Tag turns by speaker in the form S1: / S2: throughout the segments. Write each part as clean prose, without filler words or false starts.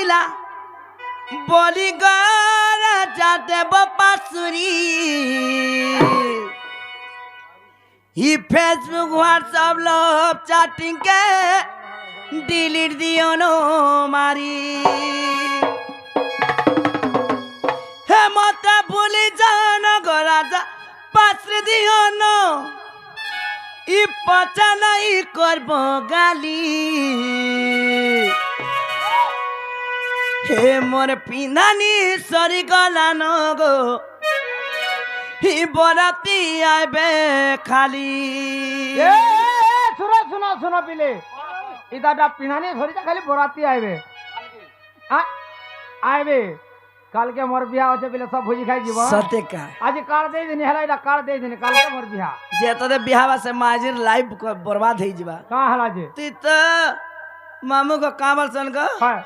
S1: पिला बोली गरा जाते बासुरी ही फेसबुक व्हाट्सएप लव चैटिंग के डिलीट दियो नो मारी हे मत भूली जाना गरा जा पात्र दियो नो इ पचा नहीं करबो गाली हे मोर पिंधानी सरी गला न गो ही बराती आबे खाली
S2: ए सुनो सुनो सुनो पिले इदाटा पिंधानी सरी खाली बराती आबे आबे काल के मोर बियाह होचे पिले सब भोजी खाई जीव
S1: सत्य का
S2: आज कार्ड दे देनी हला इदा कार्ड दे देनी काल के मोर बियाह
S1: जे तदे बियाह से माजिर लाइफ बर्बाद हो जीवा
S2: का हला जे
S1: ती तो मामू को कामल सन को
S2: हां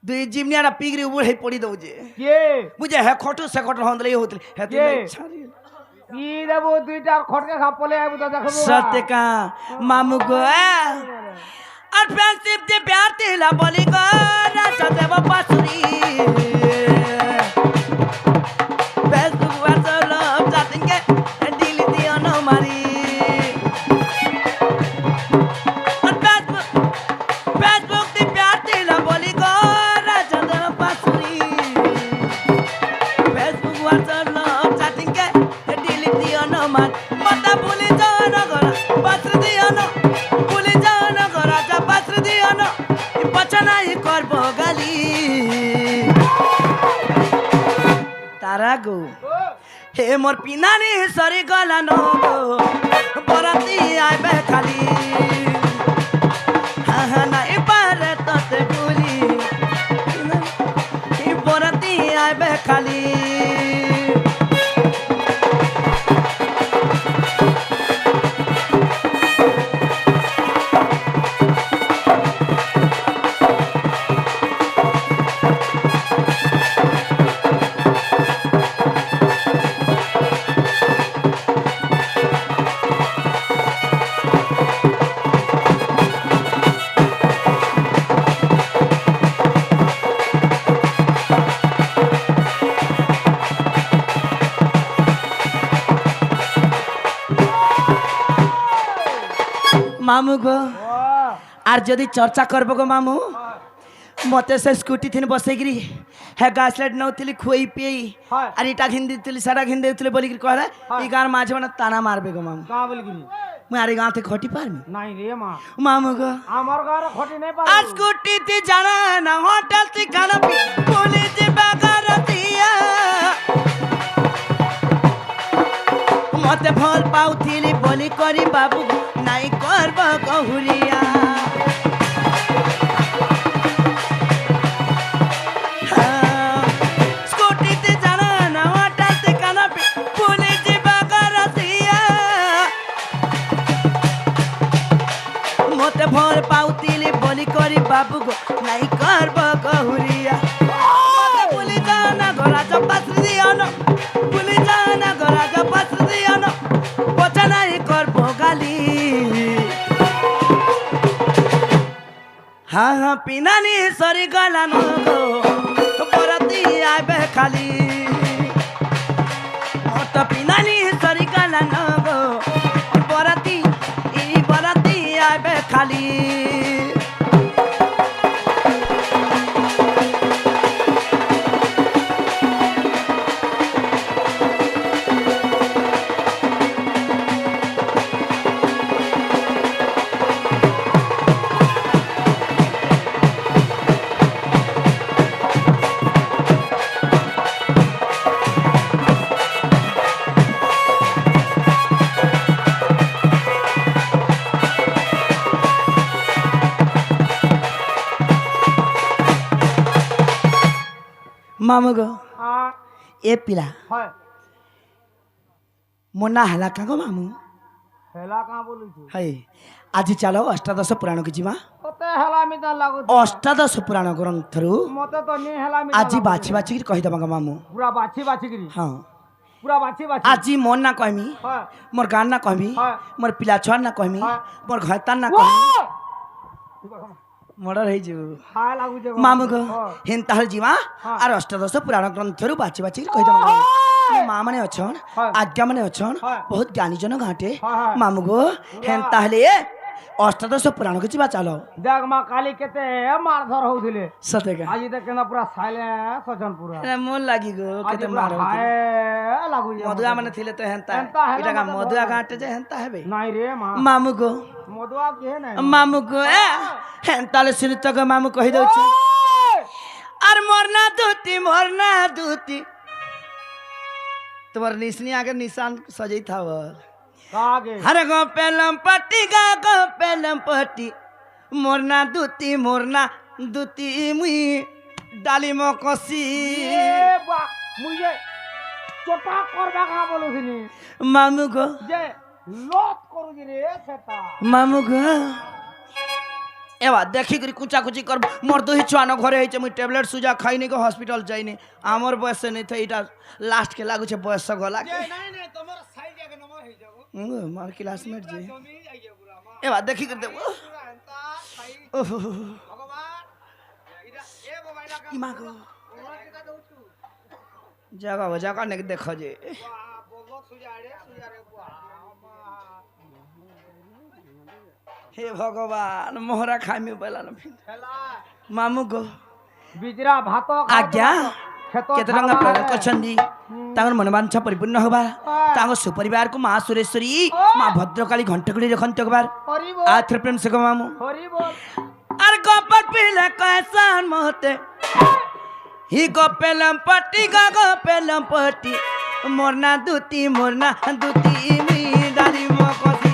S1: दुई जिमनियारा पिगरी उड़े पड़ी दो जे
S2: के
S1: मुझे है खोटू से खोटू होंदले होतले है
S2: के?
S1: छारी
S2: ई देबो दुईटा खटके खापले आबो त देखबो
S1: सत्य का मामू को और फ्रेंडशिप दे प्यार तेला बोली को राजा देव बासुरी फेसबुक व्हाट्सएप लव चैटिंग के डिलीट दियो नो मारी और फेसबुक दे प्यार तेला बोली को राजा देव बासुरी फेसबुक व्हाट्सएप लव चैटिंग के डिलीट दियो नो मारी मत भूली जाओ ना गरा बासुरी दियो नो तारा गो हे मोर पिनानी सरी गला नो गो बराती आबे खाली हाँ नहीं पारे तो ते भूली बराती आबे खाली मामू गो आर जदि चर्चा करबो गो मामू मते से स्कूटी थिन बसेगिरी है गासलेट नौतिली खोई पिई और इटा हिंदी तिली सारा हिंदी तिली बोली कहले ई गार माझे बना ताना मारबे गो मामू
S2: का बोल गिरी
S1: मैं आरे गांव थे खटी पारमी
S2: नहीं रे मां
S1: मामू गो
S2: हमर गार खटी नहीं पार
S1: आज स्कूटी ती जाना ना होटल ती खाना पी बोली जी बागारतिया मते फल पाउथिली बोली करी बाबू नहीं करबो कहुरिया स्कूटी ते जाना ना होटल ते खाना पी बोली जी बागारतिया मते फल पाउथिली बोली करी बाबू गो नहीं करबो कहुरिया मते भूली जाना घोड़ा चपास दियो न भूली जाना घोड़ा चपास दियो न पचा नहीं करबो गाली हाँ हाँ पिनानी सरी गला न गो बराती आबे खाली तो पिनानी सरी गला न गो बराती आबे खाली मामू गो ए पिला
S2: हाय
S1: मोना हला का गो मामू
S2: हेला का बोलु छु
S1: है आज चलो अष्टादश पुराण की जीवा
S2: ओते हेला मी त लागु
S1: अष्टादश पुराण ग्रंथरु
S2: मते तो नि हेला मी
S1: आज बाछी बाछी की कहि दबा मामू
S2: पूरा बाछी बाछी गिरी
S1: हां
S2: पूरा बाछी बाछी
S1: आज मोन ना कहमी
S2: हां
S1: मोर गान ना कहमी
S2: हां
S1: मोर पिला छन ना कहमी
S2: हां
S1: मोर घरतान ना कहमी মর্ডার হয়ে যাব
S2: হায় লাগুছে গো।
S1: মামু গো
S2: হ্যাঁ।
S1: হেন তাহলে ଯିବା
S2: হ্যাঁ।
S1: আর অষ্টাদশ পুরাণ গ্রন্থରୁ বাছি বাছি কইদম মা মানে অছন
S2: হ্যাঁ।
S1: আজ্ঞা মানে অছন
S2: হ্যাঁ।
S1: বহুত জ্ঞানী জন ঘাটে
S2: হ্যাঁ, হ্যাঁ।
S1: মামু গো হেন তাহলে অষ্টাদশ পুরাণକୁ ଯିବା ଚାଲ
S2: দেখ মা কালি কেতে মারধর হউଥିଲେ
S1: সতেকা
S2: আজি দেখ কেনা পুরা সাইলেন্স অছন পুরা
S1: মোর লাগি গো
S2: আজি
S1: কেতে
S2: পুরা
S1: মার
S2: হায় লাগুছে
S1: মধুয়া মানে ଥିଲେ ତ হেନ୍ତା
S2: হেନ୍ତା ହେଲେ
S1: ଏଟା
S2: ମତେ
S1: ମଧୁଆ
S2: ଭଲ
S1: ଘାটে ଯେ হেନ୍তা ହେବେ
S2: নাই রে মা
S1: ମାମୁ ଗো
S2: মদুয়া কে নাই
S1: ମାମୁ ଗো হেন তাহলে ସୁନିତ গো ମାମୁ କହି ଦଉଛି আর মরনা দুতি তোমার নিশনি আগে নিশান সজাই থাব
S2: কাগে
S1: হর গো পেলম পটি গা গো পেলম পটি মরনা দুতি মুই ডালিম কষি
S2: এ বা মুই চোটা করবা কা বলুছিনি
S1: মামু গো
S2: যে লত করুছি রে সেটা
S1: মামু গো এবার দেখি করি কুচাকুচি করব মোর দুই ছুয়ানো ঘরে হয়েছে মুই ট্যাবলেট সুজা খাইনি গো হসপিটাল যাইনি আমার বয়সে নেই তো এটা লাস্ট কে লাগুছে বয়স গলা
S2: নাই নাই তোমার সাইজ আগে নমর হই যাবো
S1: মার ক্লাসমেট যে
S2: তুমি আইয়া পুরা মা
S1: এবার দেখি করে দেবো
S2: পুরা এন্তা সাই
S1: ওহ
S2: ভগবান ইটা এ মোবাইল কা
S1: ইমা গো
S2: ওরা টিকা দউছু
S1: জাগা নাকি দেখ যে
S2: বলক সুজা রে বুয়া মা
S1: হে ভগবান মোহরা খাইমি পেলাম
S2: খেলা
S1: মামু গো
S2: বিজরা ভাত
S1: আজ্ঞା କେତେ ଟଙ୍କା ପ୍ରଦାନ କରିଛନ୍ତି ତାଙ୍କର ମନବାଞ୍ଛା ପରିପୂର୍ଣ୍ଣ ହେବା ତାଙ୍କ ସୁପରିବାରକୁ ମା ସୁରେଶ୍ୱରୀ ମା ଭଦ୍ରକାଳୀ ଘଣ୍ଟଗୁଡ଼ି ରଖନ୍ତି ହେବାର
S2: হরিব
S1: ଆଥର ପ୍ରେମ ସେ ମାମୁ
S2: হরিব
S1: আর গপর পিলে কয়সান মতে হি গপেলম পটি গপেলম পটি মোরনা দুতি মি ডালি মকসি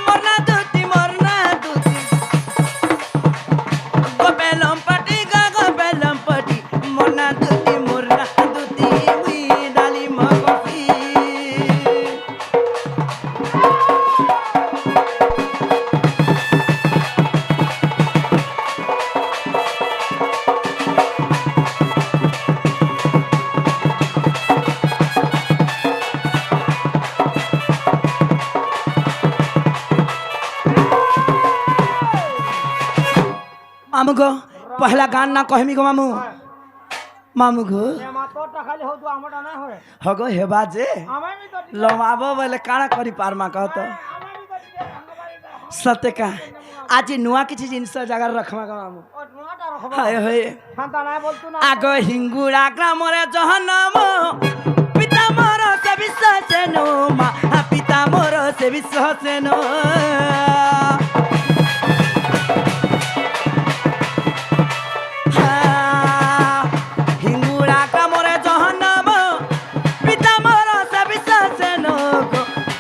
S1: মোরনা দুতি গপেলম পটি গপেলম পটি মোরনা দুতি মি ডালি মকসি मामू गो पहला गान ना कहमी गो मामू मामू गो
S2: এমা তোরটা খালি হউ তো আমাটা না হয়
S1: हगो हेबा जे
S2: আমি মি তো
S1: लमाबो बोले काना करी पारमा कहत
S2: আমি মি তো ভাঙ্গবাড়ি
S1: सत्य का आज नुआ किछि जिनिस जगह रखमा गो मामू
S2: ও নোটা রাখবা
S1: हाय हाय
S2: শান্তা নাই বলতু না
S1: आगो हिंगुड़ा ग्रामरे जहनम पिता मोर से विश्वास नो मा पिता मोर से विश्वास नो हिंगुड़ा ग्रामरे जहनम पिता मोर से विश्वास नो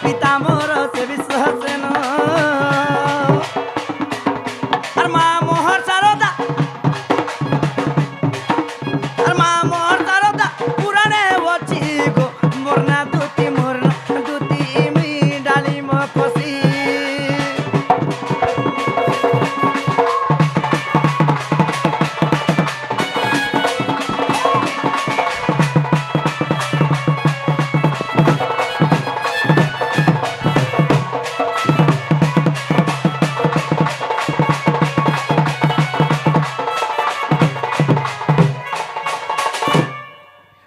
S1: पिता मोर से विश्वास नो আর মা মোহর সারদা আর মা মোহর সারদা পুরানে বচি গো মোরনা দুতি মি ডালি মকসি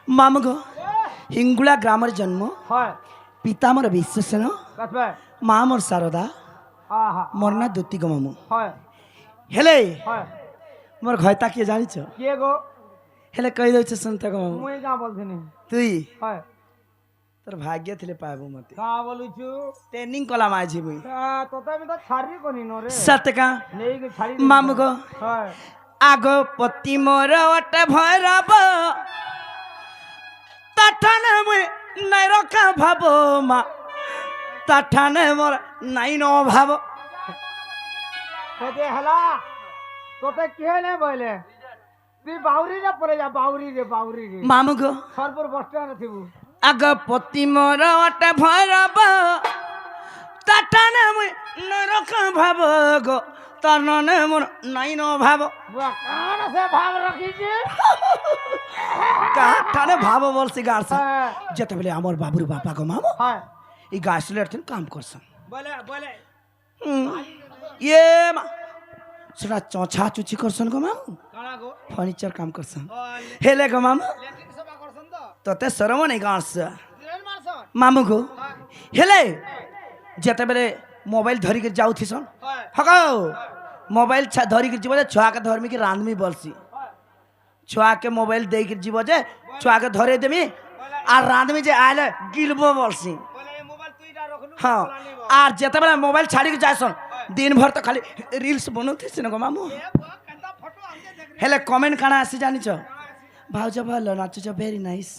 S1: মামু গো হিঙ্গুলা গ্রামের জন্ম
S2: হয়
S1: পিতা মোর বিশ্বসেন
S2: কাটবে
S1: মা মোর সারদা
S2: আহা
S1: মোরনা দুতি গো মামু
S2: হয়
S1: হেলে
S2: হয়
S1: মোর ঘয়তা কিয়ে জানিছ
S2: কে গো
S1: হেলে কই দউছ শুনতে গো মামু
S2: মুই গা বলছিনি
S1: তুই
S2: হয়
S1: তোর ভাগ্য থিলে পাবো মতে
S2: কা বলুছু
S1: ট্রেনিং কলা মাঝি মুই
S2: তোতে আমি তো ছাড়ি কোনি নরে
S1: সত্যকা
S2: নেই গে ছাড়ি
S1: মামু গো
S2: হয়
S1: আগো পতি মোর ওটে ভৈরব তাঠানে মুই নাই রখা ভাবো মা তাঠানে মোর নাই ন ভাব
S2: তোতে হেলা তোতে কে নে বলে তুই বাউরি রে পড়ে যা বাউরি রে
S1: মামু গো
S2: সরপুর বস স্ট্যান্ড থিবু
S1: আগ পতি মোর ওটে ভৈরব তাঠানে মুই নাই রখা ভাব গো তার ননে মোর নাই ন ভাব
S2: বুয়া কান সে ভাগ রাখিছে
S1: কাঠানে ভাব বলছি গাছ
S2: হ্যাঁ
S1: যেতেবেলে আমার বাবুর বাপা গো মামু
S2: হয়
S1: এই গাছলের কাম করছেন
S2: বলে বলে
S1: ইয়ে মা সেটা চছা চুচি করছন গো মামু
S2: কানা গো
S1: ফর্নিচার কাম করছন
S2: ও
S1: হেলে গো মামু
S2: লেট্রিন সভা করছন তো
S1: তোতে শরম নাই গাঁস
S2: ট্রেন মারছন
S1: মামু গো
S2: হ্যাঁ
S1: হেলে যেতেবেলে মোবাইল ধরিকি যাউথিসন
S2: হ্যাঁ
S1: হক মোবাইল ধরিকি যাব যে ছুয়াকে ধরমি কি রাঁধমি বলছি ছুয়াকে মোবাইল ଦେଇକି ଯିବ যে ছুয়াকে ধরে দেমি আর রাঁধমি যে আইলে গিলবো বলছি
S2: বলে এই মোবাইল তুইটা রখলু
S1: হ্যাঁ আর যেতেবেলে মোবাইল ছাড়িকি যাইছন দিন ভর তো খালি রিলস বনাউথিস না গো মামু
S2: এ কেনতা ফটো আনতে দেখ রে
S1: হেলে কমেন্ট কাଣା আসি জানিছ ভাউজ ভাল নাচুছ ভেরি নাইস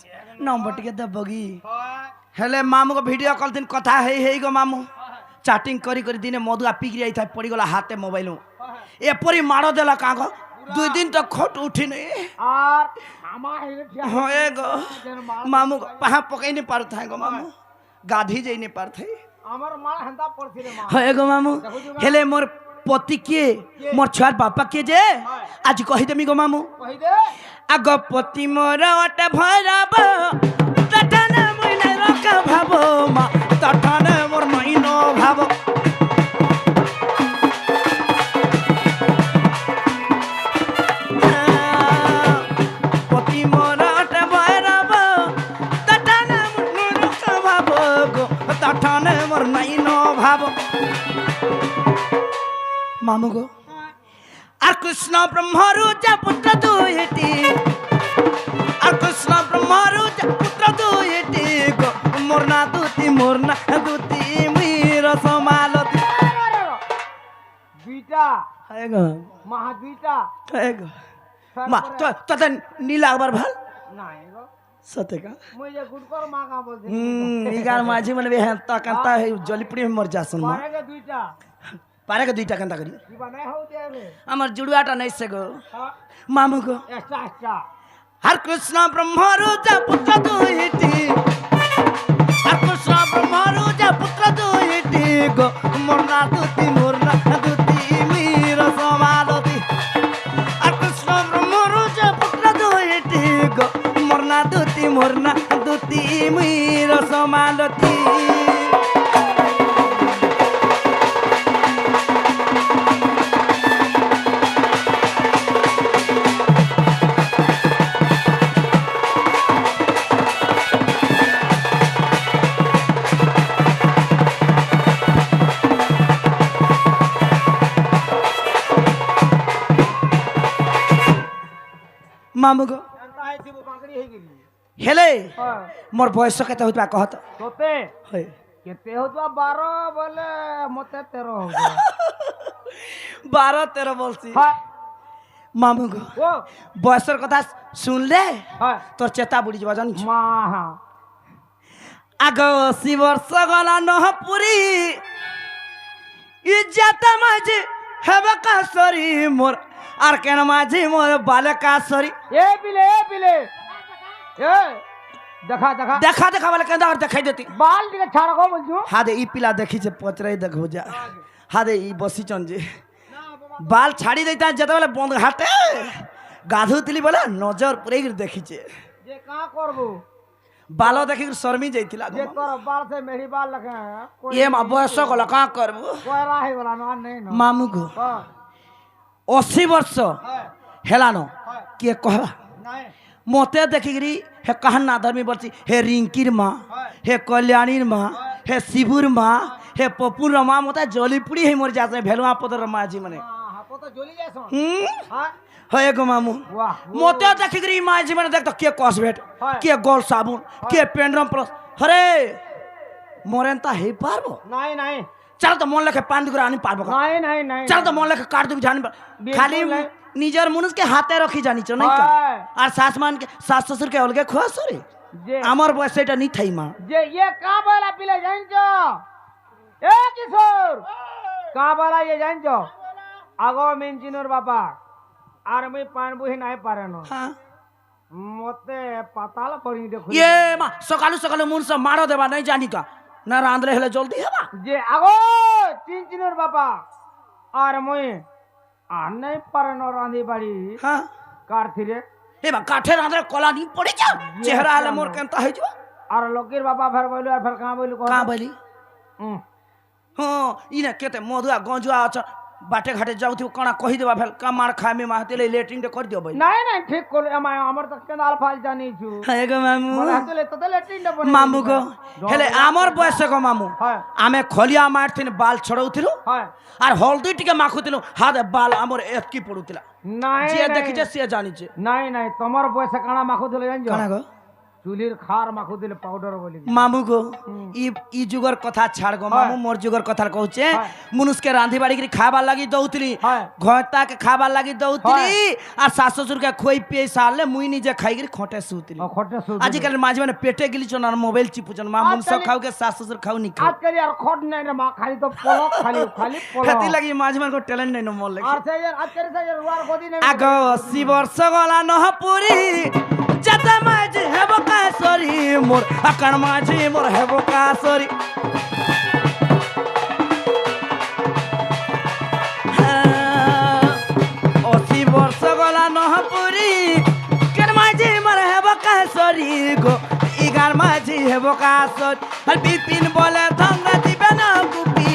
S1: নম্বর টিকে দেবগি
S2: হয়
S1: হেলে মামুকে ভিডিও কল দিন কথা হেই গো মামু চাটিং করি করি দিনে মধুয়া পিকি যাই পড়িগলা হাতে মোবাইল এপরি মাড় দেলা কাগ 2 দিন তো খট উঠি নাই
S2: আর আমা হেলে ঠিয়া
S1: হয়ে গো মামু পাহা পকাই নি পার থাই গো মামু গাধি যাই নি পার থাই
S2: আমার মা হেনতা পড়ছিলে মা
S1: হয়ে গো মামু হেলে মোর পতি কে মোর ছুয়ার বাপা কে যে আজ কহি দেমি গো মামু
S2: কই দে
S1: আগ পতি মোর ওটা ভরাব তঠানে মই নাই রকা ভাব মা তঠানে মোর নাই ন ভাব পতি মোর ওটা ভরাব তঠানে মই নাই রকা ভাব গো তঠানে মোর নাই ন ভাব মামু গো আর কৃষ্ণ ব্রহ্মরু যা পুত্র দুইটি আর কৃষ্ণ ব্রহ্মরু যা পুত্র দুইটি গো মোরনা দুতি মির সমালতি
S2: দুইটা
S1: হায় গো
S2: মাহা দুইটা
S1: হায় গো মা তো নীলা একবার ভাল
S2: নাই গো
S1: সতে কা
S2: মই যে গুডকর মা কা বলছি
S1: ইগার মাঝি মানে হেন্তা কান্তা জলিপুরি মর যাসন মা
S2: পারে গে দুইটা
S1: পারে কে দুইটা কান্তা করি
S2: কি বানাই হও দেবে
S1: আমার জুড়ুয়াটা নাই সে গো
S2: হ্যাঁ
S1: মামু গো
S2: এক্সট্রা এক্সট্রা
S1: হর কৃষ্ণ ব্রহ্মরু যা পুত্র দুইটি হর কৃষ্ণ ব্রহ্মরু যা পুত্র দুইটি গো মোরনা দুতি মির সমালতি হর কৃষ্ণ ব্রহ্মরু যা পুত্র দুইটি গো মোরনা দুতি মির সমালতি মামু গো
S2: এনতা আইছি বো বাঁকড়ি হই গেলি
S1: হেলে
S2: হ্যাঁ
S1: মোর বয়স কেতে হইতা কহত
S2: তোতে
S1: হয়
S2: কেতে হতো 12 বলে মতে 13 হবো
S1: 12-13 বলছি
S2: হ্যাঁ
S1: মামু গো
S2: ও
S1: বয়সের কথা শুনলে
S2: হ্যাঁ
S1: তোর চেতা বুড়ি যাবা জানিস
S2: মা হ্যাঁ
S1: আগ 80 বর্ষ গলা নহপুরি ইজ্জত মাঝে হেবে কাসরি মোর আর কেন মাঝে মোর বালে কাসরি
S2: এ পিলে এ দেখা দেখা
S1: দেখা দেখা বলে কেন আর দেখাই দেতি
S2: বাল দিকে ছাড় গো বলছু
S1: হাদে ই পিলা দেখিছে পচরাই দেখো যা হাদে ই বসিছন যে বাল ছাড়ি দেইতা যেতবেলে বন্ধ হাতে গাধুতিলি বলে নজর পুরে দেখিছে
S2: যে কা করবো
S1: বাল দেখি শর্মি যাইতিলা
S2: যে তোর বাল से मेरी बाल लगे कोई
S1: এ মা বয়স গলা কা করবো
S2: कोयला है वाला ना नहीं ना
S1: মামু গো
S2: हां
S1: 80 বর্ষ
S2: हां
S1: হেলানো কে কহবা
S2: नहीं
S1: মতে দেখিকি হে কাহান না ধর্মী বলছি হে রিঙ্কির মা হে কল্যাণীর মা হে শিবুর মা হে পপুর মা মতে জলিপুরি হে মর যাতে ভেলুয়া পদর মাঝি মানে
S2: हां तो जोली जैसो
S1: হুম
S2: हां
S1: হয়ে গো মামু
S2: वाह
S1: মতে দেখিকি মাঝি মানে দেখ তো কে কসবেট
S2: হয়।
S1: কে গোল সাবুন কে পেন্ড্রম প্লস হরে মরেন তা হে পারবো
S2: नहीं नहीं
S1: চল তো মন লেখে পান দুগুরা আনি পারবো
S2: नहीं
S1: চল তো মন লেখে কাট দুগ জানি
S2: बिल्कुल
S1: খালি
S2: नहीं।
S1: নিজের মনুষকে হাতে রাখি জানিছ নাই কা
S2: হয়।
S1: আর শাশুমানকে শাশ শ্বশুরকে অলগে খোয়া সরে
S2: जे
S1: আমার বয়স এটা নি থাই মা
S2: जे ये का वाला पिले जानजो ए किशोर का वाला ये जानजो आगो मेंजिनर बाबा আর মই পানবুহি নাই পারে না
S1: হ্যাঁ
S2: মতে পাতাল করি দেখো
S1: ইয়ে মা সকালু সকালু মুনসা মারো দেবা নাই জানি কা না রাঁধলে হলে জলদি হেবা
S2: যে আগো চিনচিনর বাবা আর মই আর নাই পারে না রাঁধি বাড়ি
S1: হ্যাঁ
S2: কার থিরে
S1: এবা কাঠে রাঁধলে কলা নি পড়ে যা চেহারা হলে মোর কেনতা হই যাব
S2: আর লোকের বাবা ফের বইলো আর ফের কাঁ বইলো
S1: কা বলি হ্যাঁ ইনা কেতে মধুয়া গঞ্জুয়া আছ बाटे घाटे जाऊ कणा कही देबा भेल का मार खाए में माहते लेटरिन कर दियो भाई
S2: নাই নাই ঠিক করলে আমার তো কেনাল ফাল জানিছু
S1: हाय गो मामू
S2: মনে হাতলে তো ল্যাট্রিন টা বনে
S1: मामू गो हेले आमर बयस गो मामू
S2: হ্যাঁ
S1: आमे खलिया मारथिन बाल छड़ौथिलु
S2: হ্যাঁ
S1: আর হলদি টিকে মাখুতিলু হাত বাল আমর এতকি পড়ুতিলা
S2: নাই
S1: যে দেখিছে সে জানিছে
S2: নাই নাই তোমার বয়সে কানা মাখু দিলে জানছো
S1: কানা গো
S2: চুলির খার মাখু দিলে পাউডার বলি
S1: मामू गो ই যুগর কথা ছাড় গো মামू मोर जुगर কথা কହୁছে মনুষ্কে রাঁধি বাড়ি করে খাবার লাগি দউতলি
S2: হ্যাঁ
S1: ঘরটা के খাবার লাগি দউতলি আর শাশু শ্বশুর के খই পিয়ে সারলে মুই নিজে খাই করে খটে সুতলি
S2: খটে সুদ
S1: আজকাল মাঝে মানে পেটে গিলিছন আর মোবাইল চিপুছন মা মন সব খাও के শাশু শ্বশুর খাও নি খাও
S2: আজকাল আর খট নাই রে মা খালি তো পলক খালি খালি পলক
S1: খাতি লাগি মাঝে মানে কো ট্যালেন্ট নাই ন মোর লাগি
S2: আর সেই আজকাল সেই রুয়ার গদি নাই
S1: আগো 80 বর্ষ গলা নহপুরি যাতা মাঝে হেব কাসরি মোর আকার মাঝে মোর হেব কাসরি 80 বর্ষ গলা নহপুরি কেন মাঝে মোর হেব কাসরি গো ইগার মাঝে হেব কাসরি আর বিপিন বলে ধঙ্গা দিবে না গুপি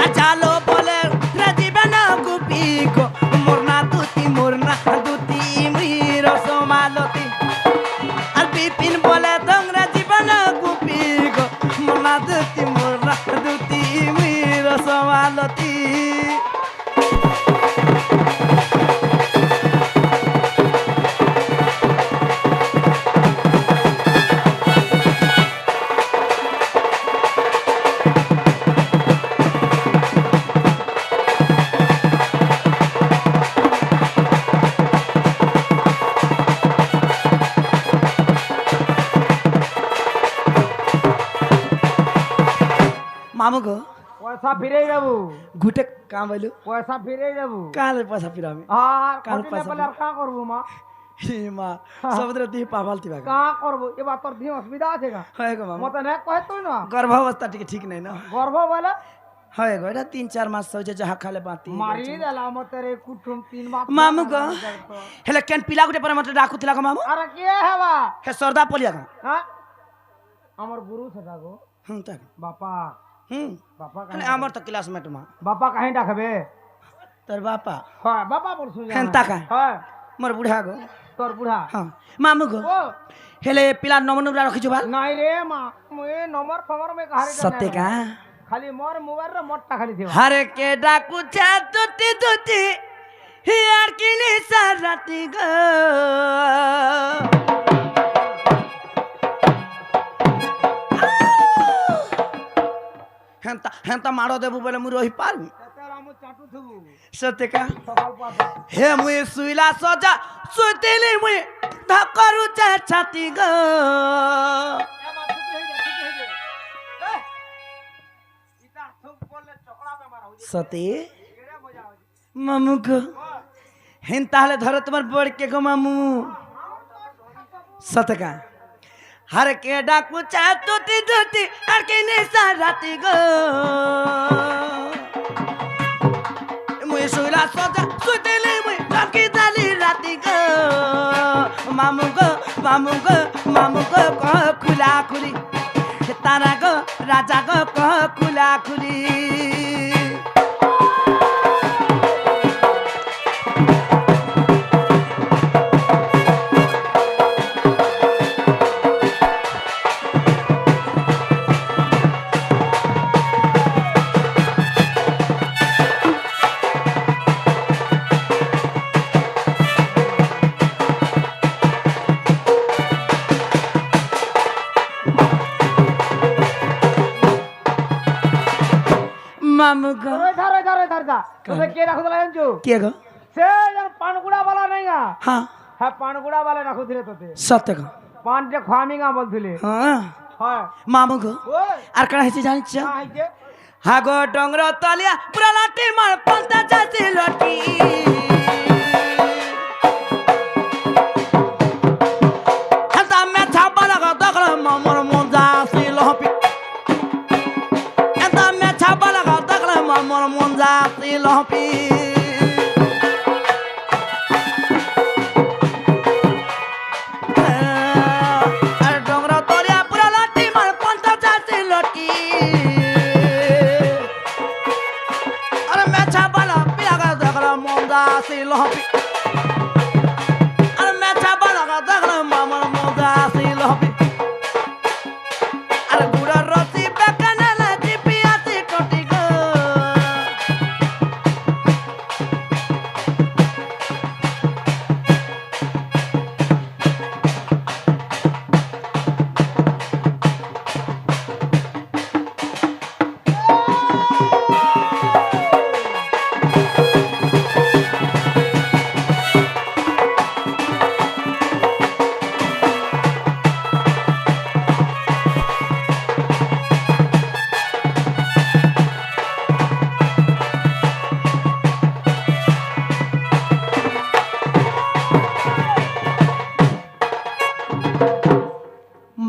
S1: আচালো বলে রাজিবে না গুপি গো মোরনা দুতি মির সমালতি আর বিপিন বলে ধঙ্গা দিবে না গুপি গো মোরনা দুতি মির সমালতি मामू गो
S2: পয়সা ফিরে যাবো
S1: घुटे काम बोलू
S2: পয়সা ফিরে যাবো
S1: काले पैसा फिर हमें
S2: আর
S1: কাল
S2: কঠিন
S1: পয়সা
S2: পেলে আর কা করবো মা
S1: हे मां समुद्र दी पावालती बागा
S2: কা করবো এবার তোর দিয়ে অসুবিধা আছে গা
S1: হয় গো মামু
S2: মতে না কহে তুই না
S1: गर्भावस्था ठीक नहीं ना
S2: গর্ভ বলে
S1: হয় গো এটা 3-4 মাস হইছে যাহা খালে বাতি
S2: মারি দেলা মতে রে কুটুম 3 মাস
S1: मामू गो हेले केन पिला गुटे पर मत डाकुतिला गो मामू
S2: আরে কে হেবা
S1: हे सरदा पलिया गो
S2: হ্যাঁ আমার গুরু সেটা গো
S1: तक
S2: বাপা বাপা
S1: अने हमर तो क्लासमेट मा
S2: বাপা কাহে ডাকবে
S1: तोर बापा
S2: হ্যাঁ বাপা বলছু
S1: हेन ताका
S2: হ্যাঁ
S1: मोर बुढ़ा गो
S2: তোর বুড়া
S1: हां मामू गो
S2: ও
S1: हेले पिला नमनुरा रखिछु बाल
S2: নাই রে মা মুই নম্বর ফমর মে কাহারে
S1: सत्य का
S2: খালি মোর মোবাইল রে মোটটা খালি দিও
S1: हर के डाकू छा दुती दुती यार किनी साराती गो हेंता मारो देबू बोले मु रही पारबी
S2: তেরা মু চাটু থবু
S1: सत्य का
S2: সকাল পাতা
S1: हे मुई सुइला सजा सुतेली मुई धकरु छाती गो
S2: এ মা ছুটি হই যা ছুটি হই যা এ ইতা সব বললে চকড়া বেমার হই
S1: सती
S2: এড়ে মজা হই
S1: मामू को हेन ताहले धरे तुम्हार बड़ के गो मामू सत्य का हर के डाकू चा तुती तुती हर के ने साराती गो मुई सुइला सजा सुतेली मुई धकी दाली राती गो मामू गो कह खुला खुली तारा गो राजा गो कह खुला खुली मामू गो
S2: ধরে ধরে ধরে ধর তোকে কে রাখু দিলা জানছো
S1: के गो
S2: সে যেন পানগুড়া वाला নাই গা
S1: हाँ
S2: হ্যাঁ পানগুড়া वाला রাখু দিলে তোতে
S1: सत्य गो
S2: পান যে খামিঙা বলছিলে
S1: हाँ
S2: হ্যাঁ
S1: मामू गो
S2: ওই
S1: আর কারা হইছে জানিছ
S2: আইছে
S1: हागो डोंगर तलिया पूरा लाठी मार पंता जासी लटी हता में छापा लगा दखल मामर मुंजा सी लहपी हता में छापा लगा दखल मामर मुंजा सी लहपी डोंगर तलिया पूरा लाठी मार पंता जासी लटी আসিল হবি আর মেছা বাড়া দেখলে মামার মধ্যে আসিল হবি আর গুড়ার রসি বেকানে জিপি আসি টটি গো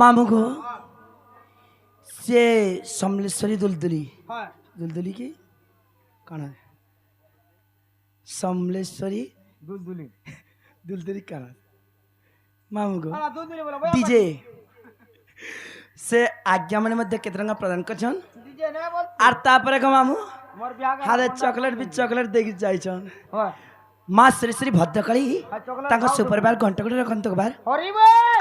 S1: मामू गो से समलेश्वरी दुलदुली
S2: হয়
S1: दुलदुली की कौन है समलेश्वरी
S2: দুলদুলি
S1: दुलदुली कौन है मामू गो
S2: আলা দুলদুলি বলো
S1: डीजे से आज्ञा मन मध्य केतरंगा प्रदान करछन
S2: ডিজে না বল
S1: আর তারপরে গো মামু
S2: মোর বিয়া
S1: হাতে চকলেট বি চকলেট দেখি যাইছন
S2: হয়
S1: মা শ্রী শ্রী ভদ্রকালী
S2: আর চকলেট
S1: তাଙ୍କ সুপরবার ঘণ্টকড়ি রখন্তকবার
S2: হরিব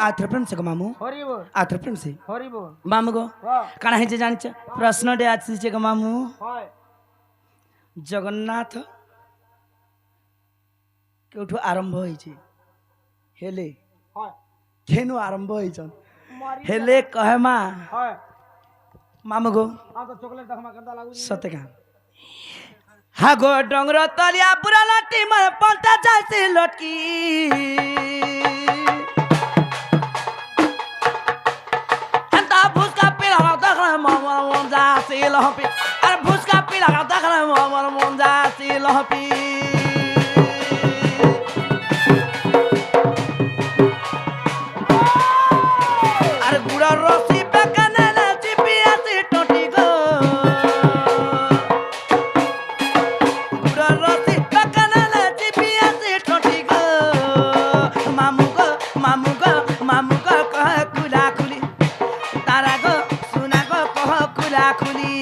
S1: আত্র প্রেম से गो मामू
S2: হরিব
S1: आत्र प्रेम से
S2: হরিব
S1: मामू गो
S2: হ্যাঁ
S1: কাଣା হয়েছে জানিছ প্রশ্নটে আসছে গো মামু
S2: হয়
S1: জগন্নাথ কেউঠু আরম্ভ হয়েছে হেলে
S2: হয়
S1: কেনু আরম্ভ হয়েছন
S2: মারি
S1: হেলে কহে মা
S2: হয়
S1: মামু গো
S2: আ তো চকলেট দেখমা কেনতা লাগুছি
S1: সতে কা হাগো ডংর তলিয়া পুরা লাটি মে পলটা যাইছে লটকি এন্তা ভুসকা পিলা দেখলে মামার মন যাইছে লহপি আর ভুসকা পিলা দেখলে মামার মন যাইছে লহপি আর গুড়ার রসি বেকানে চিপি আছে টটি গো গুড়ার রসি বেকানে চিপি আছে টটি গো মামু গো মামু গো মামু গো কহ খুলা খুলি তারা গো সুনা গো কহ খুলা খুলি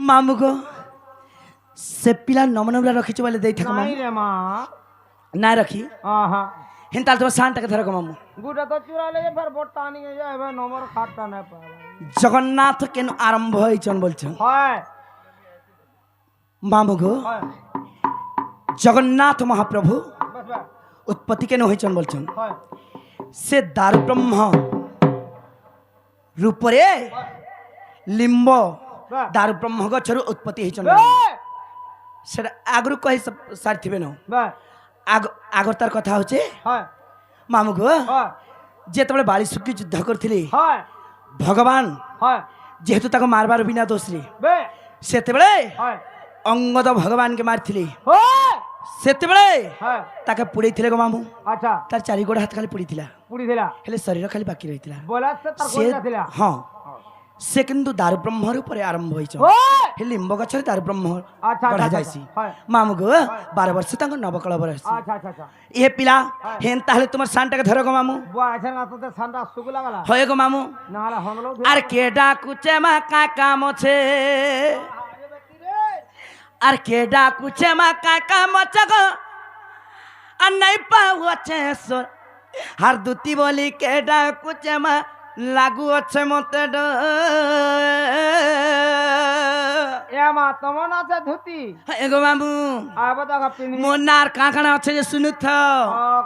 S1: मामू को से पिला नमनबला रखी बोले दे थाक
S2: নাই রে মা
S1: ना रखी
S2: আহা
S1: हेन ताल तो शांत के धरक मामू
S2: গুটা তো চুরালে ফের বটটা নিয়ে যায় এবার নম্বর খাটটা না পাওয়া
S1: जगन्नाथ केन आरंभ হইছন বলছেন
S2: হয়
S1: मामू गो
S2: হয়
S1: जगन्नाथ महाप्रभु
S2: বাস বাস
S1: उत्पत्ति केन হইছন বলছেন
S2: হয়
S1: से दारु ब्रह्म रूपरे लिंब
S2: বাহ
S1: दारु ब्रह्म गछरु उत्पत्ति হইছন সেটা আগরু কই সারথিবে ন
S2: বাহ
S1: আগর তার কথা হচ্ছে
S2: হয়
S1: মামু গো
S2: হয়
S1: যেতବେଳେ বালি সুকি যুদ্ধ করথিলি
S2: হয়
S1: ভগবান
S2: হয়
S1: যেহেতু তাকে মারবার বিনা দোষী
S2: বে
S1: সেতବେଳେ
S2: হয়
S1: অঙ্গদ ভগবানকে মারিথিলি
S2: হয়
S1: সেতବେଳେ
S2: হয়
S1: তাকে পুড়েইଥିଲେ গো মামু
S2: আচ্ছা
S1: তার চারি গোড় হাত খালি পুড়িଥିଲା
S2: পুরি দিলা
S1: ହେଲେ ଶରୀର ଖାଲି ବାକି ରହିଥିଲା
S2: বলা সে তার
S1: ସେ
S2: কোন ଥିଲା
S1: ହଁ ସେ କିନ୍ତୁ ଦାରୁ ବ୍ରହ୍ମର ଉପରେ ଆରମ୍ଭ ହେଇଛ
S2: হয়
S1: हे लिंब गछରେ दारू ब्रह्म
S2: ଆଚ୍ଛା
S1: ଗଢା
S2: ଆଚ୍ଛା
S1: ଯାଇସି
S2: হয়
S1: ମାମୁ ଗो 12 ବର୍ଷ ତାଙ୍କ ନବକଳବର ଆସିଛି
S2: আচ্ছা আচ্ছা আচ্ছা
S1: ଏ ପିଲା ହେନ୍ ତାହେଲେ ତୁମର ସାନଟାকে ଧର গো মামু
S2: বুয়া আছে না তো ঠান্ডা সুগু লাগালা
S1: হয় গো মামু
S2: না হলে হনলো
S1: আর কে ডাকুছে মা কা কাম আছে আর কে ডাকুছে মা কা কাম আছে গো আর নাই পাউছে সর হার দুতি বলি কে ডাকুছে মা লাগু আছে মতে ড
S2: এ মা তোমার আছে ধুতি
S1: এগো মামু
S2: আবা দাগা পিনি
S1: মোনার কাকানা আছে যে শুনুথ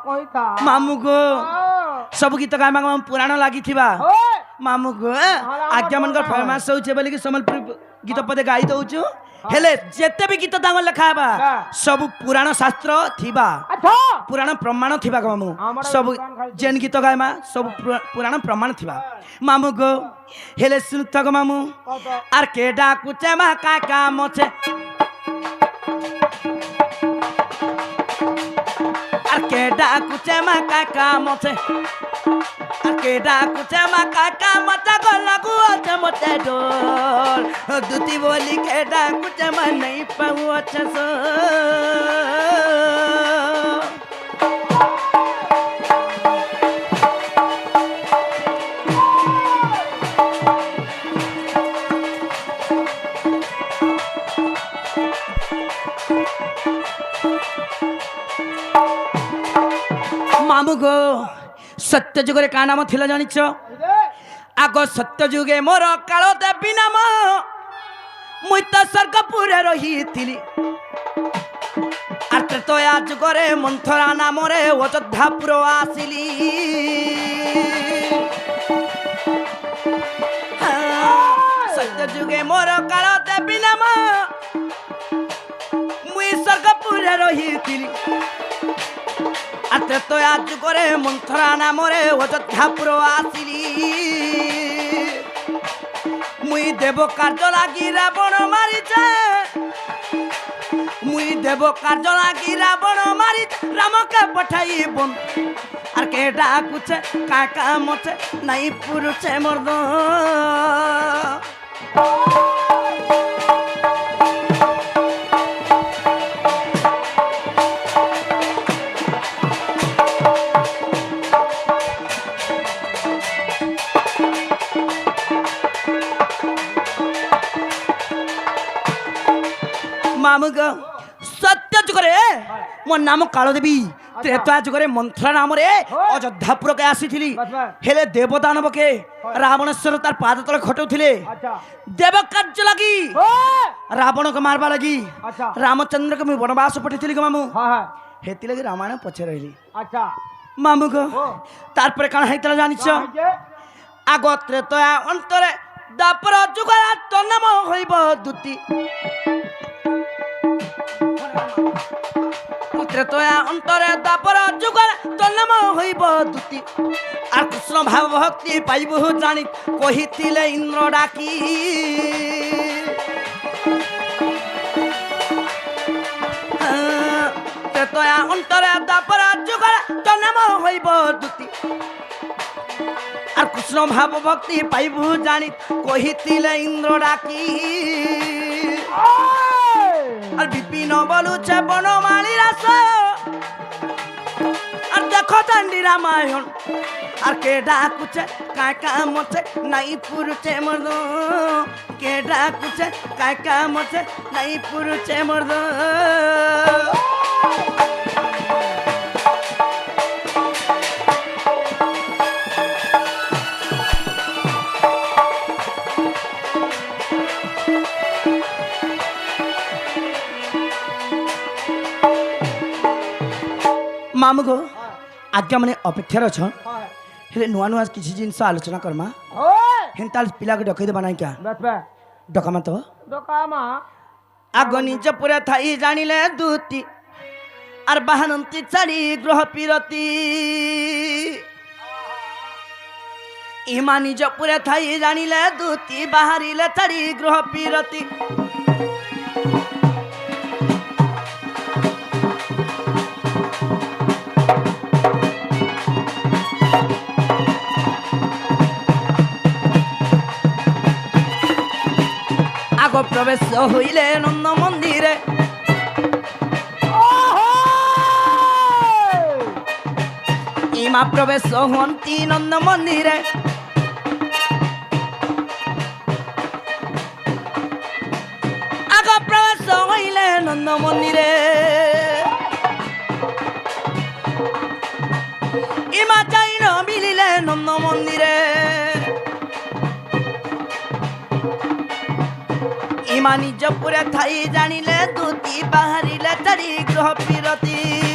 S2: কইতা
S1: মামু গো ସବୁ ଗୀତ ଗାଇବାକୁ ଆମ ପୁରାଣ ଲାଗିଥିବା
S2: ওই
S1: ମାମୁ ଗো ଆଜ୍ଞା ମାନଙ୍କର ଫେମସ୍ ହଉଛେ ବୋଲିକି ସମ୍ବଲପୁରୀ ଗୀତ ପଦେ ଗାଇ ଦଉଛୁ हेले जेते भी गीत तांग लेखा बा
S2: हाँ।
S1: सब पुराण शास्त्र थिबा
S2: अच्छा
S1: पुराण प्रमाण थिबा गो मामू
S2: हमरा
S1: सब
S2: दुकान खाली
S1: जेन गीत गायमा सब पुराण प्रमाण थिबा मामू गो हेले सुन गो मामू
S2: कत
S1: आर के डाकुचे मा काका मोचे आर के डाकुचे मा काका मोचे आर के डाकुचे मा काका मोचे गो लगु अचे मोचे डोल दुती बोली के डाकुचे मा नहीं पाऊ अचे सो मामू गो सत्य जुगे का नाम थिला जानिछ आग सत्य जुगे मोर काल देवी नाम मुई तो स्वर्गपुरे रही आर तो आज जुगरे मंथरा नाम रे अयोध्यापुर आसिली सत्य जुगे मोर काल देवी नाम मुई स्वर्गपुरे रही आते तो आज करे मंथरा नाम रे अयोध्यापुर आसिली मुई देव कार्य लागी रावण मारिचे मुई देव कार्य लागी रावण मारी राम के पठाई बन आर के डाकुचे काका मोचे नहीं पुरुषे मर्द मामू गो सत्य जुगरे मो नाम काल देवी त्रेता जुगरे मंथरा नाम रे अयोध्यापुर के आसीथिली हेले देवदानव के रावणेश्वर तार पाद तले खटौथिले
S2: अच्छा
S1: देव कार्य लगी रावण को मारबा लगी
S2: अच्छा
S1: रामचंद्र को मैं वनवास पठेथिली गो मामू
S2: हाँ हाँ
S1: हेति लगी रामायण पछे रहिली
S2: अच्छा
S1: मामू गो तार पर कान हैतला जानिछ आगो त्रेता अंतरे दापर जुगरा तो नाम होइब दुती त्रेतया अंतरे दापर जुगर तो नाम होइब दुती आर कृष्ण भाव भक्ति पाइबु जानी कहिथिले इंद्र डाकी त्रेतया अंतरे दापर जुगर तो नाम होइब दुती आर कृष्ण भाव भक्ति पाइबु जानी कहिथिले इंद्र डाकी আর বিপিন বলুছে বনমালী রাস আর দেখো চান্ডি রামায়ণ আর কে ডাকুছে কাকা মছে নাই পুরুষে মর্দ কে ডাকুছে কাকা মছে নাই পুরুষে মর্দ मामू गो आज्ञा मैंने अपेक्षार अछ हेले नुआ नुआ किसी जिनस आलोचना करमा हेन्ता पिला के डकई देबा नाही क्या डकामा तो
S2: डकामा
S1: आग निज पुरे थाई जानिले दूती आर बाहनंती चारी ग्रह पिरती इमा निज पुरे थाई जानिले दूती बाहरिले चारी ग्रह पिरती प्रवेश हईले नंद मंदिरे इमा प्रवेश हंती नंद मंदिरे आग प्रवेश हईले नंद मंदिरे इमा जाइन मिलिले नंद मंदिरे इमा निज पुरे थाई जानिले दूती बाहरिले चारी ग्रह पिरती